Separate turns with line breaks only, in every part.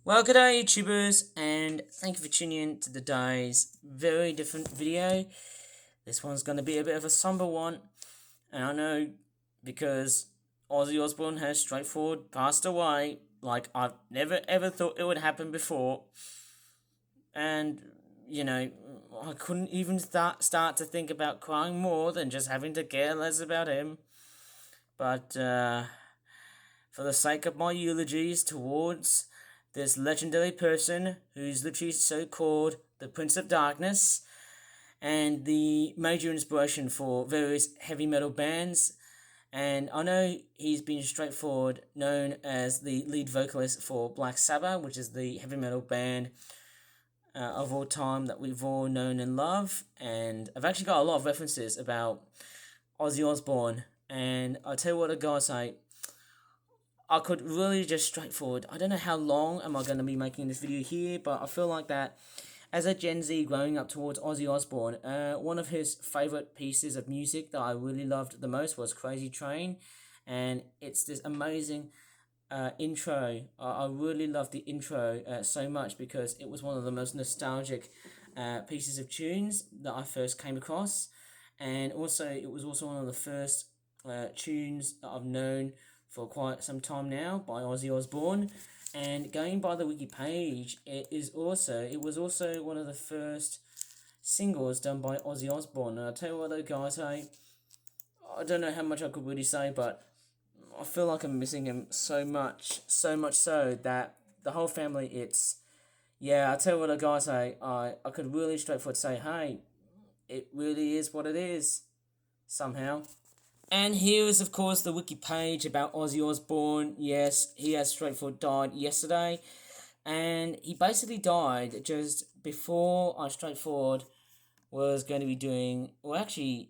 Well, good day, YouTubers, and thank you for tuning in to today's very different video. This one's going to be a bit of a somber one, and I know because Ozzy Osbourne has straightforward passed away, like I've never ever thought it would happen before, and I couldn't even start to think about crying more than just having to care less about him. But for the sake of my eulogies towards this legendary person who's literally so called the Prince of Darkness and the major inspiration for various heavy metal bands. And I know he's been straightforward known as the lead vocalist for Black Sabbath, which is the heavy metal band of all time that we've all known and love. And I've actually got a lot of references about Ozzy Osbourne. And I'll tell you what, guys, I could really just straightforward. I don't know how long am I going to be making this video here, but I feel like that as a Gen Z growing up towards Ozzy Osbourne, one of his favourite pieces of music that I really loved the most was Crazy Train, and it's this amazing intro. I really loved the intro so much because it was one of the most nostalgic pieces of tunes that I first came across, and also it was also one of the first tunes that I've known for quite some time now by Ozzy Osbourne. And going by the wiki page, it was also one of the first singles done by Ozzy Osbourne. And I'll tell you what though, guys, I don't know how much I could really say, but I feel like I'm missing him so much so that the whole family, I'll tell you what, guys, I could really straightforward say, hey, it really is what it is, somehow. And here is, of course, the wiki page about Ozzy Osbourne. Yes, he has straightforward died yesterday. And he basically died just before I straightforward was going to be doing... Well, actually,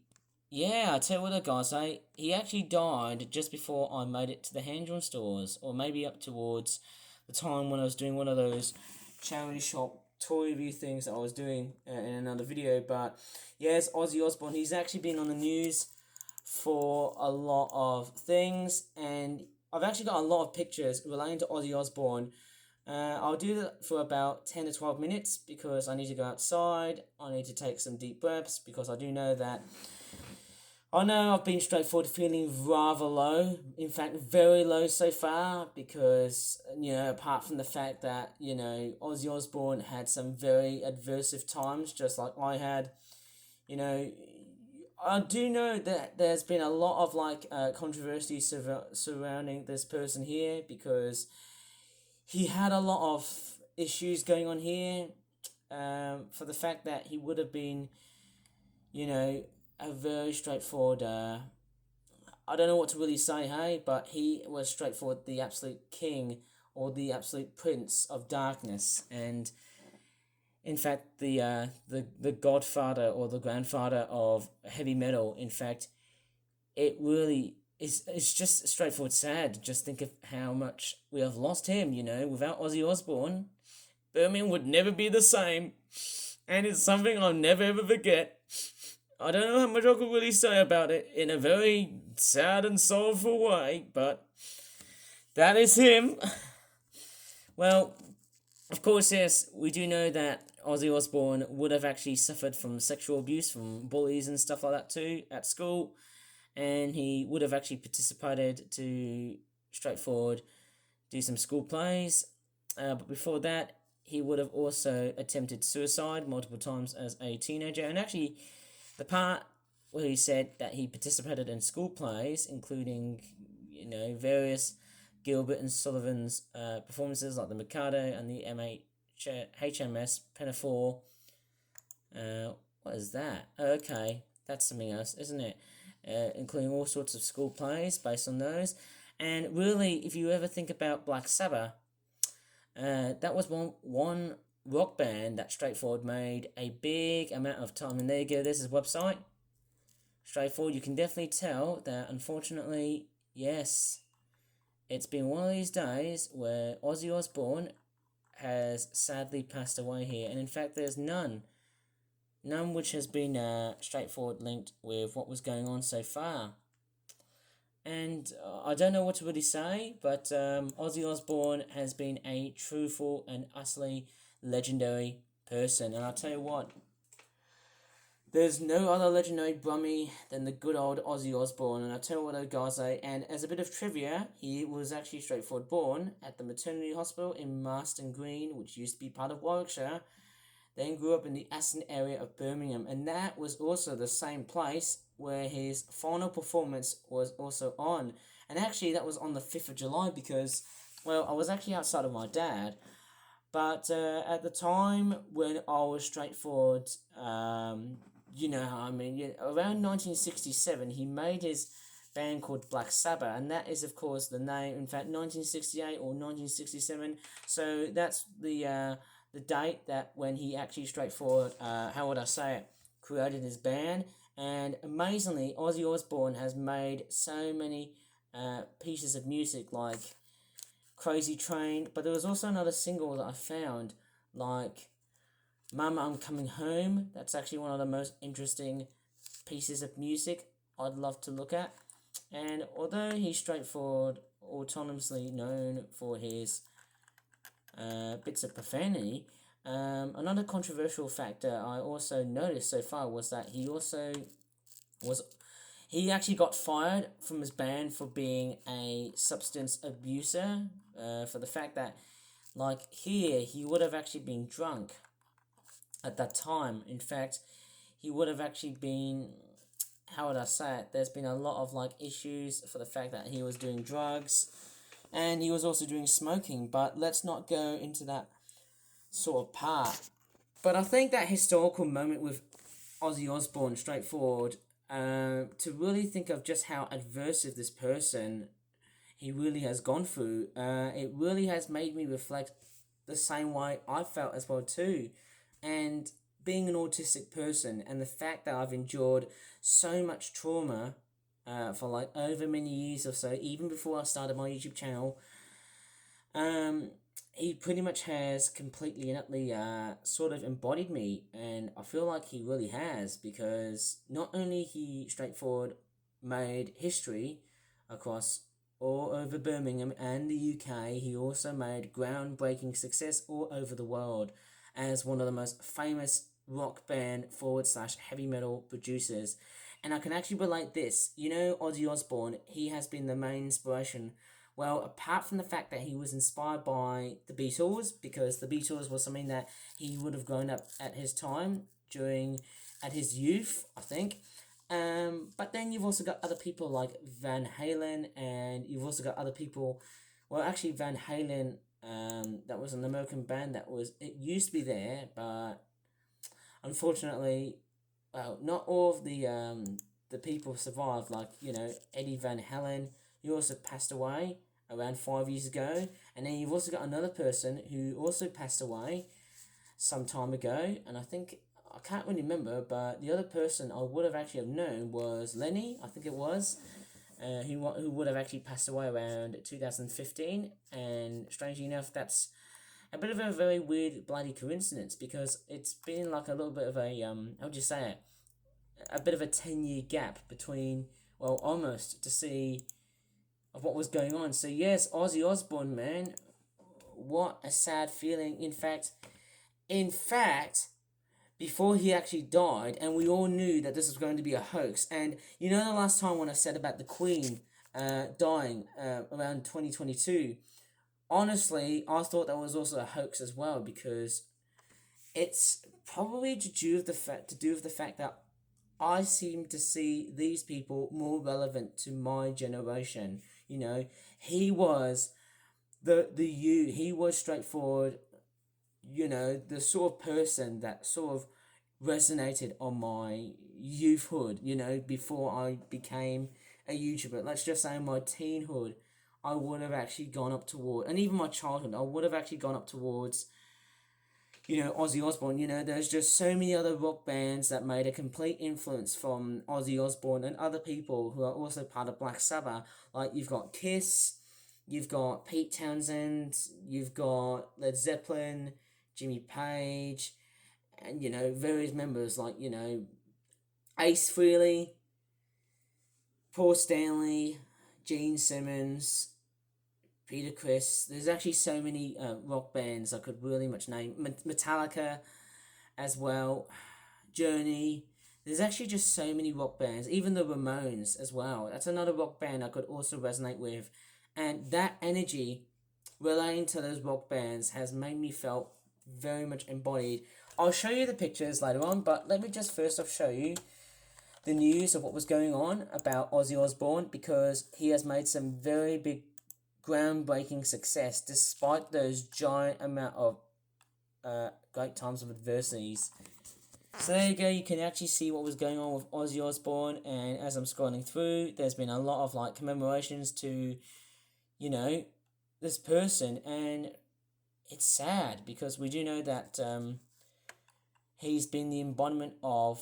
yeah, I'll tell you what, guys, he actually died just before I made it to the hand-drawn stores. Or maybe up towards the time when I was doing one of those charity shop toy review things that I was doing in another video. But, yes, Ozzy Osbourne, he's actually been on the news for a lot of things, and I've actually got a lot of pictures relating to Ozzy Osbourne. I'll do that for about 10 to 12 minutes because I need to go outside, I need to take some deep breaths because I know I've been straightforward feeling rather low, in fact very low so far, because apart from the fact that Ozzy Osbourne had some very adversive times just like I had. I do know that there's been a lot of controversy surrounding this person here because he had a lot of issues going on here. For the fact that he would have been, a very straightforward. I don't know what to really say, hey, but he was straightforward, the absolute king or the absolute prince of darkness, and in fact, the godfather or the grandfather of heavy metal. In fact, it really is. It's just straightforward sad. Just think of how much we have lost him. Without Ozzy Osbourne, Birmingham would never be the same, and it's something I'll never ever forget. I don't know how much I could really say about it in a very sad and soulful way, but that is him. Well, of course, yes, we do know that Ozzy Osbourne would have actually suffered from sexual abuse from bullies and stuff like that too at school, and he would have actually participated to straightforward do some school plays, but before that he would have also attempted suicide multiple times as a teenager. And actually the part where he said that he participated in school plays, including various Gilbert and Sullivan's performances like the Mikado and the HMS Pinafore. What is that? Okay, that's something else, isn't it? Including all sorts of school plays based on those. And really, if you ever think about Black Sabbath, that was one rock band that straightforward made a big amount of time. And there you go, there's his website. Straightforward, you can definitely tell that unfortunately, yes, it's been one of these days where Ozzy Osbourne has sadly passed away here. And in fact, there's none which has been straightforward linked with what was going on so far. And I don't know what to really say, but Ozzy Osbourne has been a truthful and utterly legendary person. And I'll tell you what, there's no other legendary Brummie than the good old Ozzy Osbourne. And I'll tell you what those guys say. And as a bit of trivia, he was actually straightforward born at the maternity hospital in Marston Green, which used to be part of Warwickshire. Then grew up in the Aston area of Birmingham, and that was also the same place where his final performance was also on. And actually, that was on the 5th of July because, well, I was actually outside of my dad, but at the time when I was straightforward, you know how I mean, yeah, around 1967, he made his band called Black Sabbath, and that is, of course, the name, in fact, 1968 or 1967, so that's the date that when he actually straightforward, how would I say it, created his band. And amazingly, Ozzy Osbourne has made so many pieces of music like Crazy Train, but there was also another single that I found, like Mama I'm Coming Home. That's actually one of the most interesting pieces of music I'd love to look at. And although he's straightforward, autonomously known for his bits of profanity, another controversial factor I also noticed so far was that he actually got fired from his band for being a substance abuser, for the fact that, like, here, he would have actually been drunk at that time. In fact, he would have actually been, how would I say it, there's been a lot of, like, issues for the fact that he was doing drugs, and he was also doing smoking, but let's not go into that sort of part. But I think that historical moment with Ozzy Osbourne, straightforward, to really think of just how adversive this person he really has gone through, it really has made me reflect the same way I felt as well too. And being an autistic person and the fact that I've endured so much trauma for like over many years or so, even before I started my YouTube channel, he pretty much has completely and utterly sort of embodied me, and I feel like he really has, because not only he straightforward made history across all over Birmingham and the UK, he also made groundbreaking success all over the world as one of the most famous rock band / heavy metal producers. And I can actually relate this. You know, Ozzy Osbourne, he has been the main inspiration. Well, apart from the fact that he was inspired by the Beatles, because the Beatles was something that he would have grown up at his time at his youth, I think. But then you've also got other people like Van Halen, and you've also got other people. Well, actually, Van Halen, that was an American band it used to be there, but unfortunately, well, not all of the people survived. Like, you know, Eddie Van Halen, he also passed away around 5 years ago, and then you've also got another person who also passed away some time ago, and I can't really remember, but the other person I would have actually have known was Lenny, I think it was, who would have actually passed away around 2015, and strangely enough, that's a bit of a very weird bloody coincidence, because it's been like a little bit of a, how would you say it, a bit of a 10-year gap between, well, almost, to see of what was going on. So yes, Ozzy Osbourne, man, what a sad feeling. In fact, before he actually died, and we all knew that this was going to be a hoax, and you know the last time when I said about the Queen dying around 2022, honestly, I thought that was also a hoax as well, because it's probably to do with the fact that I seem to see these people more relevant to my generation. You know, he was he was straightforward, you know, the sort of person that sort of resonated on my youthhood, you know, before I became a YouTuber. Let's just say my teenhood, I would have actually gone up toward, and even my childhood, I would have actually gone up towards, you know, Ozzy Osbourne. You know, there's just so many other rock bands that made a complete influence from Ozzy Osbourne and other people who are also part of Black Sabbath. Like, you've got Kiss, you've got Pete Townshend, you've got Led Zeppelin, Jimmy Page, and, you know, various members like, you know, Ace Frehley, Paul Stanley, Gene Simmons, Peter Criss. There's actually so many rock bands I could really much name. Metallica as well. Journey. There's actually just so many rock bands. Even the Ramones as well. That's another rock band I could also resonate with. And that energy relating to those rock bands has made me felt very much embodied. I'll show you the pictures later on, but let me just first off show you the news of what was going on about Ozzy Osbourne, because he has made some very big groundbreaking success despite those giant amount of great times of adversities. So there you go, you can actually see what was going on with Ozzy Osbourne, and as I'm scrolling through, there's been a lot of like commemorations to, you know, this person, and it's sad because we do know that he's been the embodiment of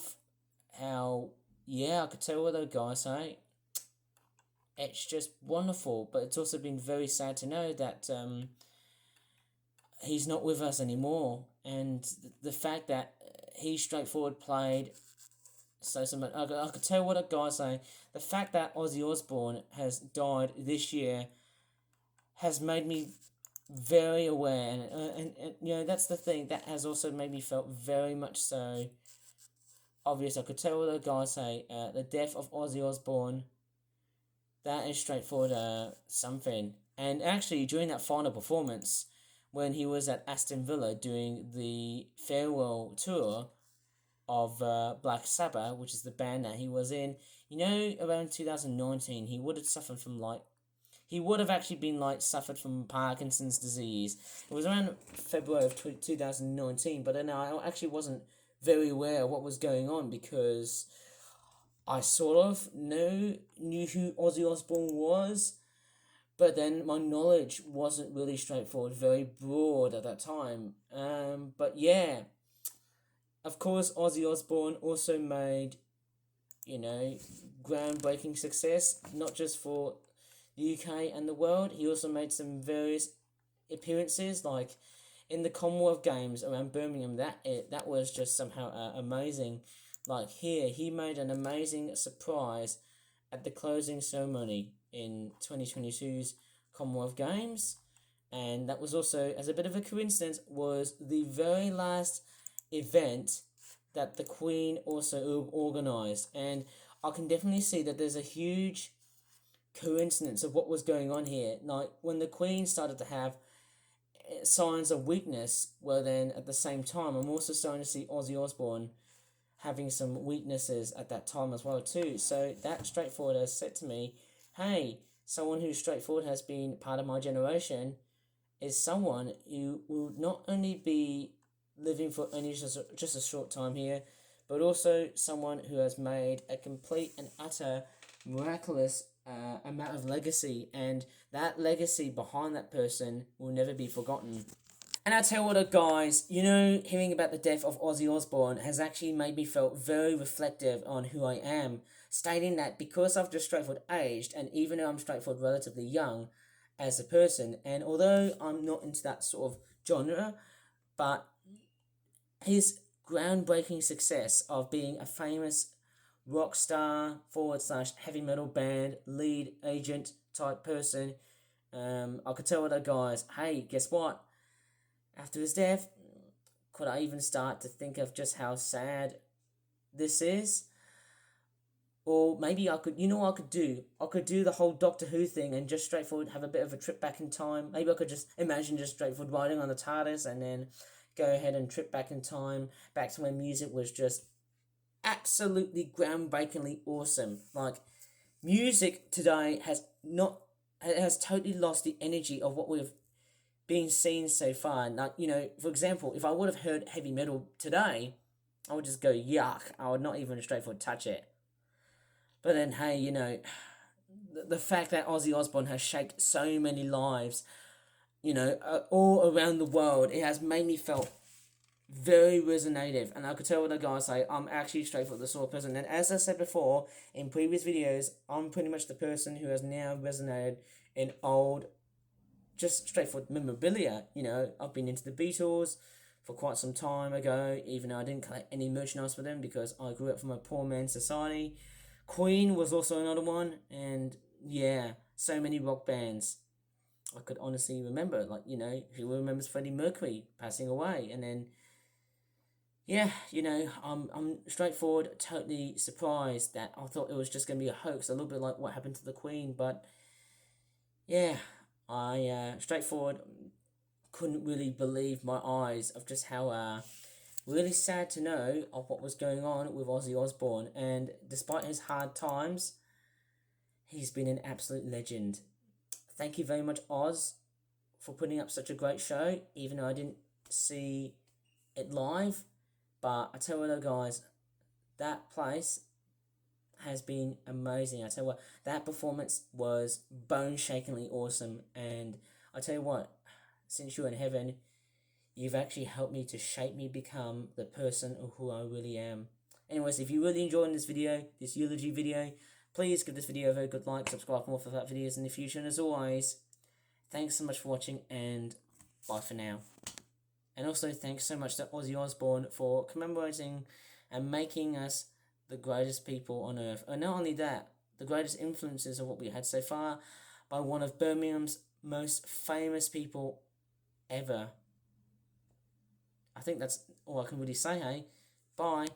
how, yeah, I could tell what those guys say. It's just wonderful, but it's also been very sad to know that he's not with us anymore, and the fact that he straightforward played so much. I could tell what a guy's saying. The fact that Ozzy Osbourne has died this year has made me very aware, and you know, that's the thing that has also made me felt very much so obvious. I could tell what the guys say. The death of Ozzy Osbourne, that is straightforward something. And actually, during that final performance, when he was at Aston Villa doing the farewell tour of Black Sabbath, which is the band that he was in, you know, around 2019, he would have suffered from he would have actually been suffered from Parkinson's disease. It was around February of 2019, but then I actually wasn't very aware of what was going on because I sort of knew who Ozzy Osbourne was, but then my knowledge wasn't really straightforward, very broad at that time. But yeah, of course, Ozzy Osbourne also made, you know, groundbreaking success, not just for the UK and the world. He also made some various appearances, like in the Commonwealth Games around Birmingham. That was just somehow amazing. Like here, he made an amazing surprise at the closing ceremony in 2022's Commonwealth Games, and that was also, as a bit of a coincidence, was the very last event that the Queen also organised, and I can definitely see that there's a huge coincidence of what was going on here. Like when the Queen started to have signs of weakness, well then at the same time I'm also starting to see Ozzy Osbourne having some weaknesses at that time as well too. So that straightforward has said to me, hey, someone who straightforward has been part of my generation is someone who will not only be living for only just a short time here, but also someone who has made a complete and utter miraculous amount of legacy, and that legacy behind that person will never be forgotten. And I tell you what, guys, you know, hearing about the death of Ozzy Osbourne has actually made me feel very reflective on who I am, stating that because I've just straightforward aged, and even though I'm straightforward relatively young as a person, and although I'm not into that sort of genre, but his groundbreaking success of being a famous rock star / heavy metal band lead agent type person, I could tell the guys, hey, guess what? After his death, could I even start to think of just how sad this is? Or maybe I could, you know what I could do? I could do the whole Doctor Who thing and just straightforward have a bit of a trip back in time. Maybe I could just imagine just straightforward riding on the TARDIS and then go ahead and trip back in time, back to when music was just absolutely groundbreakingly awesome. Like, music today has totally lost the energy of what we've been seen so far. Like, you know, for example, if I would have heard heavy metal today, I would just go yuck. I would not even straightforward touch it. But then, hey, you know, the fact that Ozzy Osbourne has shaped so many lives, you know, all around the world, it has made me feel very resonative. And I could tell what the guys say, I'm actually straightforward the sort of person. And as I said before in previous videos, I'm pretty much the person who has now resonated in old, just straightforward memorabilia. You know, I've been into the Beatles for quite some time ago, even though I didn't collect any merchandise for them because I grew up from a poor man's society. Queen was also another one, and yeah, so many rock bands. I could honestly remember, like, you know, who remembers Freddie Mercury passing away? And then, yeah, you know, I'm straightforward, totally surprised that I thought it was just going to be a hoax, a little bit like what happened to the Queen. But yeah, I straightforward, couldn't really believe my eyes of just how really sad to know of what was going on with Ozzy Osbourne. And despite his hard times, he's been an absolute legend. Thank you very much, Oz, for putting up such a great show, even though I didn't see it live. But I tell you what, guys, that place has been amazing. I tell you what, that performance was bone-shakingly awesome. And I tell you what, since you're in heaven, you've actually helped me to shape me become the person who I really am. Anyways, if you really enjoyed this video, this eulogy video, please give this video a very good like, subscribe for more for that videos in the future, and as always, thanks so much for watching, and bye for now. And also, thanks so much to Ozzy Osbourne for commemorating and making us the greatest people on earth. And not only that, the greatest influences of what we had so far by one of Birmingham's most famous people ever. I think that's all I can really say, hey? Bye.